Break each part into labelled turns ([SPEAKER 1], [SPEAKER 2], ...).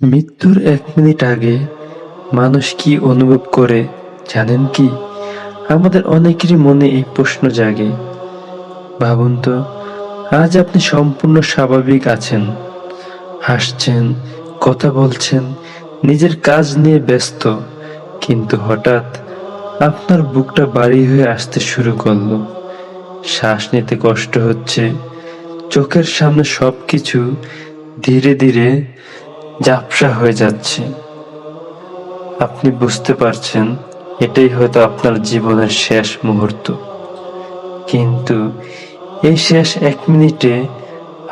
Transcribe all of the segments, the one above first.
[SPEAKER 1] মৃত্যুর 1 মিনিট আগে মানুষ কি অনুভব করে জানেন কি? আমাদের অনেকেরই মনে এই প্রশ্ন জাগে। ভাবুন তো, আজ আপনি সম্পূর্ণ স্বাভাবিক আছেন, হাসছেন, কথা বলছেন, নিজের কাজ নিয়ে ব্যস্ত, কিন্তু হঠাৎ আপনার বুকটা ভারী হয়ে আসতে শুরু করলো। শ্বাস নিতে কষ্ট হচ্ছে, চোখের সামনে সবকিছু ধীরে ধীরে ঝাপসা হয়ে যাচ্ছে। আপনি বুঝতে পারছেন এটাই হয়তো আপনার জীবনের শেষ মুহূর্ত, কিন্তু এই শেষ 1 মিনিটে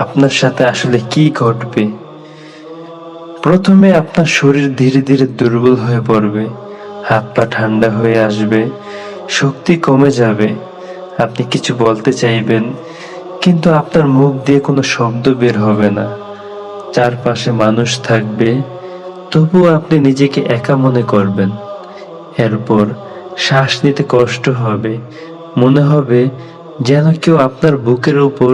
[SPEAKER 1] আপনার সাথে আসলে কি ঘটবে? প্রথমে আপনার শরীর ধীরে ধীরে দুর্বল হয়ে পড়বে, হাত পা ঠান্ডা হয়ে আসবে, শক্তি কমে যাবে। আপনি কিছু বলতে চাইবেন, কিন্তু আপনার মুখ দিয়ে কোনো শব্দ বের হবে না। চারপাশে মানুষ থাকবে, তবুও আপনি নিজেকে একা মনে করবেন। এরপর শ্বাস নিতে কষ্ট হবে, মনে হবে যেন কেউ আপনার বুকের উপর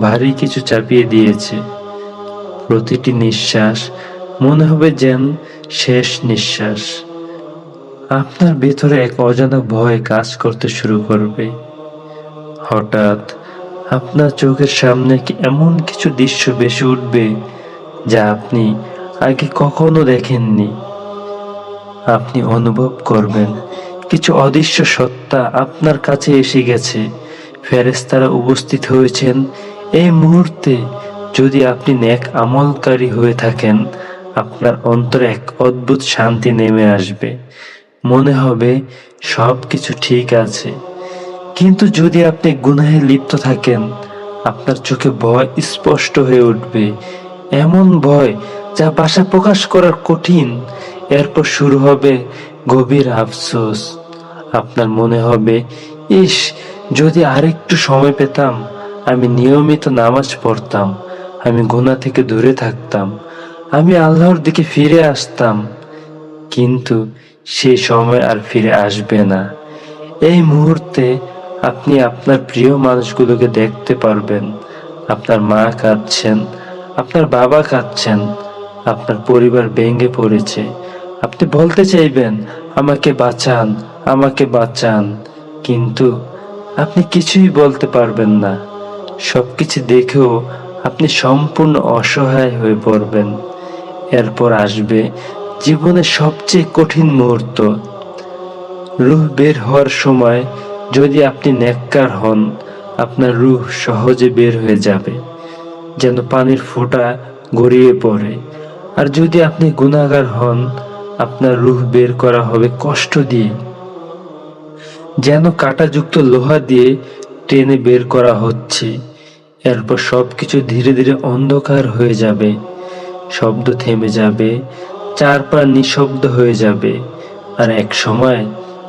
[SPEAKER 1] ভারী কিছু চাপিয়ে দিয়েছে। প্রতিটি নিঃশ্বাস মনে হবে যেন শেষ নিঃশ্বাস। আপনার ভেতরে এক অজানা ভয় কাজ করতে শুরু করবে। হঠাৎ আপনার চোখের সামনে এমন কিছু দৃশ্য ভেসে উঠবে যা আপনি আগে কখনো দেখেননি। আপনি অনুভব করবেন কিছু অদৃশ্য সত্তা আপনার কাছে এসে গেছে, ফেরেশতারা উপস্থিত হয়েছেন এই মুহূর্তে। যদি আপনি নেক আমলকারী হয়ে থাকেন, আপনার অন্তরে এক অদ্ভুত শান্তি নেমে আসবে, মনে হবে সব কিছু ঠিক আছে। কিন্তু যদি আপনি গুনাহে লিপ্ত থাকেন, আপনার চোখে ভয় স্পষ্ট হয়ে উঠবে, এমন ভয় যা ভাষা প্রকাশ করার কঠিন। এরপর শুরু হবে গভীর আফসোস। আপনার মনে হবে, ইস, যদি আরেকটু সময় পেতাম, আমি নিয়মিত নামাজ পড়তাম, আমি গুনাহ থেকে দূরে থাকতাম, আমি আল্লাহর দিকে ফিরে আসতাম। কিন্তু সেই সময় আর ফিরে আসবে না। এই মুহূর্তে আপনি আপনার প্রিয় মানুষগুলোকে দেখতে পারবেন। আপনার মা কাঁদছেন, আপনার বাবা কাঁদছেন, আপনার পরিবার ভেঙে পড়েছে। আপনি বলতে চাইবেন, আমাকে বাঁচান, আমাকে বাঁচান, কিন্তু আপনি কিছুই বলতে পারবেন না। সবকিছু দেখেও আপনি সম্পূর্ণ অসহায় হয়ে পড়বেন। এরপর আসবে জীবনের সবচেয়ে কঠিন মুহূর্ত। রূহ বের হওয়ার সময় যদি আপনি নেককার হন, আপনার রূহ সহজে বের হয়ে যাবে, যেন পানির ফোঁটা গড়িয়ে পড়ে। আর যদি আপনি গুনাহগার হন, আপনার রূহ বের করা হবে কষ্ট দিয়ে, যেন কাঁটাযুক্ত লোহা দিয়ে টেনে বের করা হচ্ছে। এরপর সবকিছু ধীরে ধীরে অন্ধকার হয়ে যাবে, শব্দ থেমে যাবে, চারপাশ নিঃশব্দ হয়ে যাবে। আর এক সময়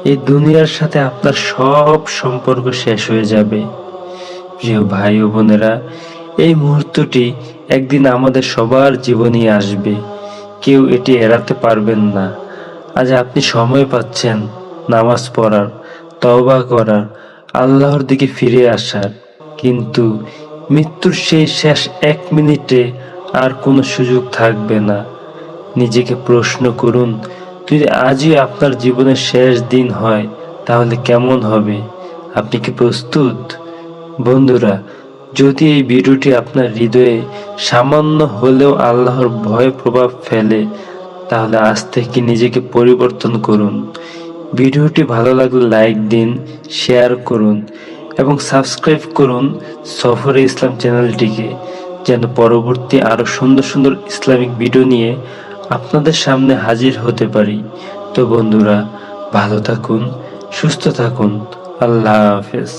[SPEAKER 1] এই দুনিয়ার সাথে আপনার সব সম্পর্ক শেষ হয়ে যাবে। প্রিয় ভাই ও বোনেরা, এই মুহূর্তটি একদিন আমাদের সবার জীবনেই আসবে, কেউ এটি এড়াতে পারবেন না। আজ আপনি সময় পাচ্ছেন নামাজ পড়ার, তওবা করার, আল্লাহর দিকে ফিরে আসার, কিন্তু মৃত্যুর সেই শেষ 1 মিনিটে আর কোনো সুযোগ থাকবে না। নিজেকে প্রশ্ন করুন, যদি আজই আপনার জীবনের শেষ দিন হয়, তাহলে কেমন হবে? আপনি কি প্রস্তুত? বন্ধুরা, যদি এই ভিডিওটি আপনার হৃদয়ে সামান্য হলেও আল্লাহর ভয় প্রভাব ফেলে, তাহলে আজ থেকে নিজেকে পরিবর্তন করুন। ভিডিওটি ভালো লাগলে লাইক দিন, শেয়ার করুন এবং সাবস্ক্রাইব করুন সফরে ইসলাম চ্যানেলটিকে, যেন পরবর্তী আরো সুন্দর সুন্দর ইসলামিক ভিডিও নিয়ে আপনাদের সামনে হাজির হতে পারি। তো বন্ধুরা, ভালো থাকুন, সুস্থ থাকুন। আল্লাহ হাফেজ।